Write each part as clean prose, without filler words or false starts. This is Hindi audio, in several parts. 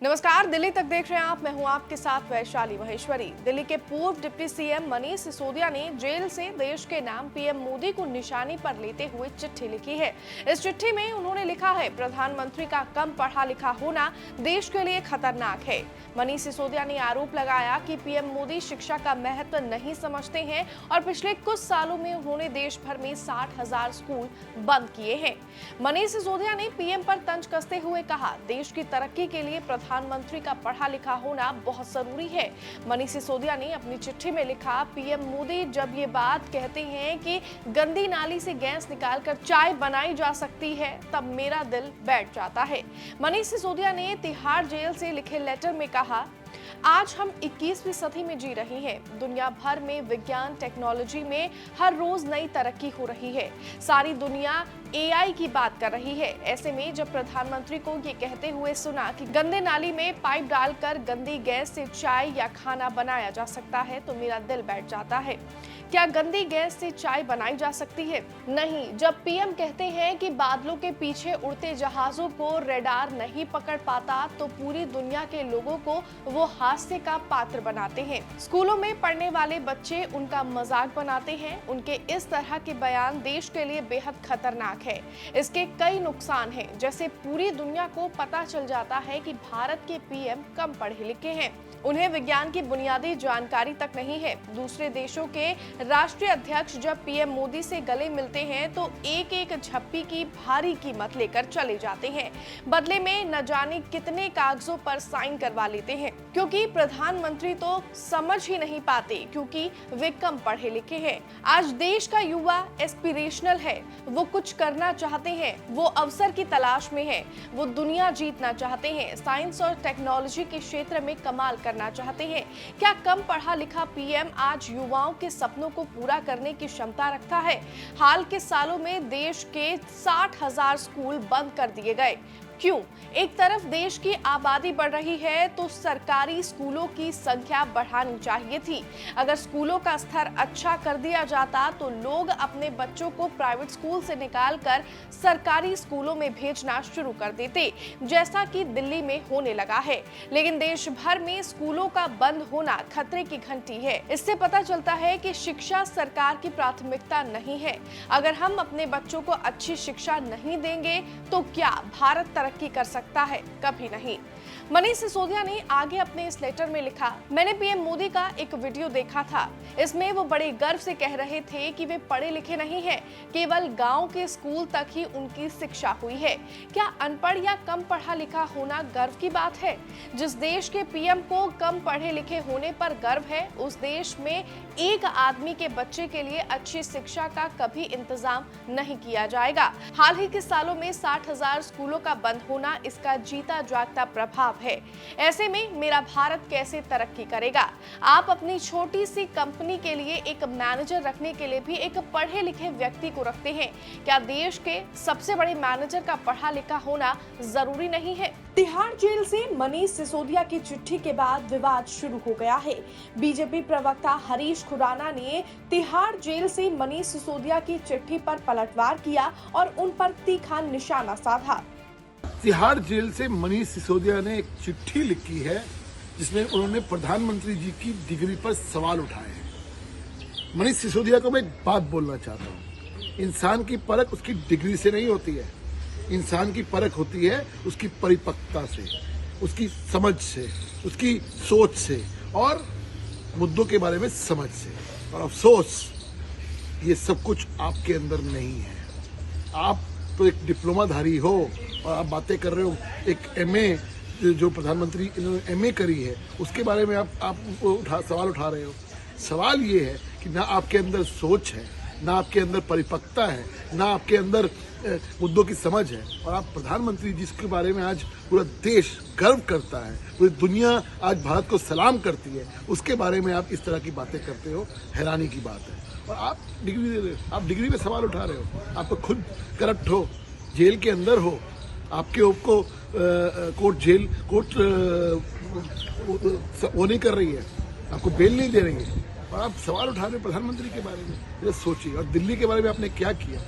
नमस्कार, दिल्ली तक देख रहे हैं आप। मैं हूं आपके साथ वैशाली महेश्वरी। दिल्ली के पूर्व डिप्टी सीएम मनीष सिसोदिया ने जेल से देश के नाम पीएम मोदी को निशानी पर लेते हुए चिट्ठी लिखी है। इस चिट्ठी में उन्होंने लिखा है, प्रधानमंत्री का कम पढ़ा लिखा होना देश के लिए खतरनाक है। मनीष सिसोदिया ने आरोप लगाया कि पीएम मोदी शिक्षा का महत्व नहीं समझते हैं और पिछले कुछ सालों में उन्होंने देश भर में 60,000 स्कूल बंद किए हैं। मनीष सिसोदिया ने पीएम पर तंज कसते हुए कहा, देश की तरक्की के लिए प्रधानमंत्री का पढ़ा लिखा होना बहुत जरूरी है। मनीष सिसोदिया ने अपनी चिट्ठी में लिखा, पीएम मोदी जब ये बात कहते हैं कि गंदी नाली से गैस निकालकर चाय बनाई जा सकती है, तब मेरा दिल बैठ जाता है। मनीष सिसोदिया ने तिहाड़ जेल से लिखे लेटर में कहा, आज हम 21वीं सदी में जी रहे हैं। दुनिया भर में विज्ञान टेक्नोलॉजी में हर रोज नई तरक्की हो रही है। सारी दुनिया एआई की बात कर रही है। ऐसे में जब प्रधानमंत्री को ये कहते हुए सुना कि गंदे नाली में पाइप डालकर गंदी गैस से चाय या खाना बनाया जा सकता है, तो मेरा दिल बैठ जाता है। क्या गंदी गैस से चाय बनाई जा सकती है? नहीं। जब पीएम कहते हैं कि बादलों के पीछे उड़ते जहाजों को रडार नहीं पकड़ पाता, तो पूरी दुनिया के लोगों को वो हास्य का पात्र बनाते हैं। स्कूलों में पढ़ने वाले बच्चे उनका मजाक बनाते हैं। उनके इस तरह के बयान देश के लिए बेहद खतरनाक है। इसके कई नुकसान हैं, जैसे पूरी दुनिया को पता चल जाता है कि भारत के पीएम कम पढ़े लिखे हैं, उन्हें विज्ञान की बुनियादी जानकारी तक नहीं है। दूसरे देशों के राष्ट्रीय अध्यक्ष जब पीएम मोदी से गले मिलते हैं तो एक एक झप्पी की भारी कीमत लेकर चले जाते हैं। बदले में न जाने कितने कागजों पर साइन करवा लेते हैं, क्योंकि प्रधानमंत्री तो समझ ही नहीं पाते, क्योंकि वे कम पढ़े लिखे हैं। आज देश का युवा एस्पिरेशनल है, वो कुछ करना चाहते हैं, वो अवसर की तलाश में है, वो दुनिया जीतना चाहते हैं, साइंस और टेक्नोलॉजी के क्षेत्र में कमाल करना चाहते हैं। क्या कम पढ़ा लिखा पीएम आज युवाओं के सपनों को पूरा करने की क्षमता रखता है? हाल के सालों में देश के 60,000 स्कूल बंद कर दिए गए। क्यों? एक तरफ देश की आबादी बढ़ रही है तो सरकारी स्कूलों की संख्या बढ़ानी चाहिए थी। अगर स्कूलों का स्तर अच्छा कर दिया जाता तो लोग अपने बच्चों को प्राइवेट स्कूल से निकालकर सरकारी स्कूलों में भेजना शुरू कर देते, जैसा कि दिल्ली में होने लगा है। लेकिन देश भर में स्कूलों का बंद होना खतरे की घंटी है। इससे पता चलता है कि शिक्षा सरकार की प्राथमिकता नहीं है। अगर हम अपने बच्चों को अच्छी शिक्षा नहीं देंगे तो क्या भारत तरक्की कर सकता है? कभी नहीं। मनीष सिसोदिया ने आगे अपने इस लेटर में लिखा, मैंने पीएम मोदी का एक वीडियो देखा था। इसमें वो बड़े गर्व से कह रहे थे कि वे पढ़े लिखे नहीं हैं, केवल गांव के स्कूल तक ही उनकी शिक्षा हुई है। क्या अनपढ़ या कम पढ़ा लिखा होना गर्व की बात है? जिस देश के पीएम को कम पढ़े लिखे होने पर गर्व है, उस देश में एक आदमी के बच्चे के लिए अच्छी शिक्षा का कभी इंतजाम नहीं किया जाएगा। हाल ही के सालों में 60,000 स्कूलों का बंद होना इसका जीता जागता प्रभाव है। ऐसे में मेरा भारत कैसे तरक्की करेगा? आप अपनी छोटी सी कंपनी के लिए एक मैनेजर रखने के लिए भी एक पढ़े लिखे व्यक्ति को रखते हैं। क्या देश के सबसे बड़े मैनेजर का पढ़ा लिखा होना जरूरी नहीं है? तिहाड़ जेल से मनीष सिसोदिया की चिट्ठी के बाद विवाद शुरू हो गया है। बीजेपी प्रवक्ता हरीश खुराना ने तिहाड़ जेल से मनीष सिसोदिया की चिट्ठी पर पलटवार किया और उन पर तीखा निशाना साधा। तिहाड़ जेल से मनीष सिसोदिया ने एक चिट्ठी लिखी है, जिसमें उन्होंने प्रधानमंत्री जी की डिग्री पर सवाल उठाए हैं। मनीष सिसोदिया को मैं एक बात बोलना चाहता हूँ, इंसान की परख उसकी डिग्री से नहीं होती है। इंसान की परख होती है उसकी परिपक्वता से, उसकी समझ से, उसकी सोच से और मुद्दों के बारे में समझ से। और अफसोस, ये सब कुछ आपके अंदर नहीं है। आप तो एक डिप्लोमाधारी हो और आप बातें कर रहे हो एक एमए, जो प्रधानमंत्री इन्होंने एमए करी है, उसके बारे में आप सवाल उठा रहे हो। सवाल ये है कि ना आपके अंदर सोच है, ना आपके अंदर परिपक्वता है, ना आपके अंदर मुद्दों की समझ है। और आप प्रधानमंत्री जिसके बारे में आज पूरा देश गर्व करता है, पूरी दुनिया आज भारत को सलाम करती है, उसके बारे में आप इस तरह की बातें करते हो, हैरानी की बात है। और आप डिग्री दे रहे हो, आप डिग्री पे सवाल उठा रहे हो। आप तो खुद करप्ट हो, जेल के अंदर हो, आपके आपको कोर्ट वो नहीं कर रही है, आपको बेल नहीं दे रही है, और आप सवाल उठा रहे हो प्रधानमंत्री के बारे में। ये सोचिए। और दिल्ली के बारे में आपने क्या किया?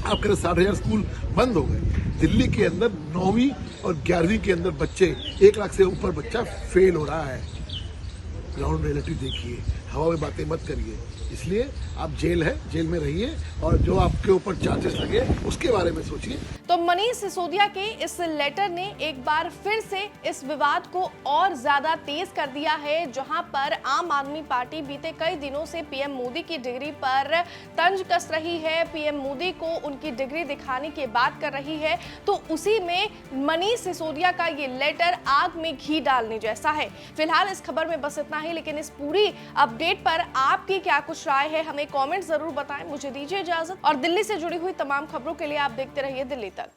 आप कह रहे 60,000 स्कूल बंद हो गए। दिल्ली के अंदर 9वीं और 11वीं के अंदर बच्चे 1 लाख से ऊपर बच्चा फेल हो रहा है। ग्राउंड रियलिटी देखिए, हवा में बातें मत करिए। इसलिए आप जेल है, जेल में रहिए और जो आपके ऊपर चार्जेस लगे उसके बारे में सोचिए। तो मनीष सिसोदिया के इस लेटर ने एक बार फिर से इस विवाद को और ज्यादा तेज कर दिया है, जहां पर आम आदमी पार्टी बीते कई दिनों से पीएम मोदी की डिग्री पर तंज कस रही है, पीएम मोदी को उनकी डिग्री दिखाने की बात कर रही है। तो उसी में मनीष सिसोदिया का ये लेटर आग में घी डालने जैसा है। फिलहाल इस खबर में बस इतना ही, लेकिन इस पूरी अपडेट पर आपकी क्या कुछ राय है हमें कमेंट जरूर बताएं। मुझे दीजिए इजाजत और दिल्ली से जुड़ी हुई तमाम खबरों के लिए आप देखते रहिए दिल्ली तक।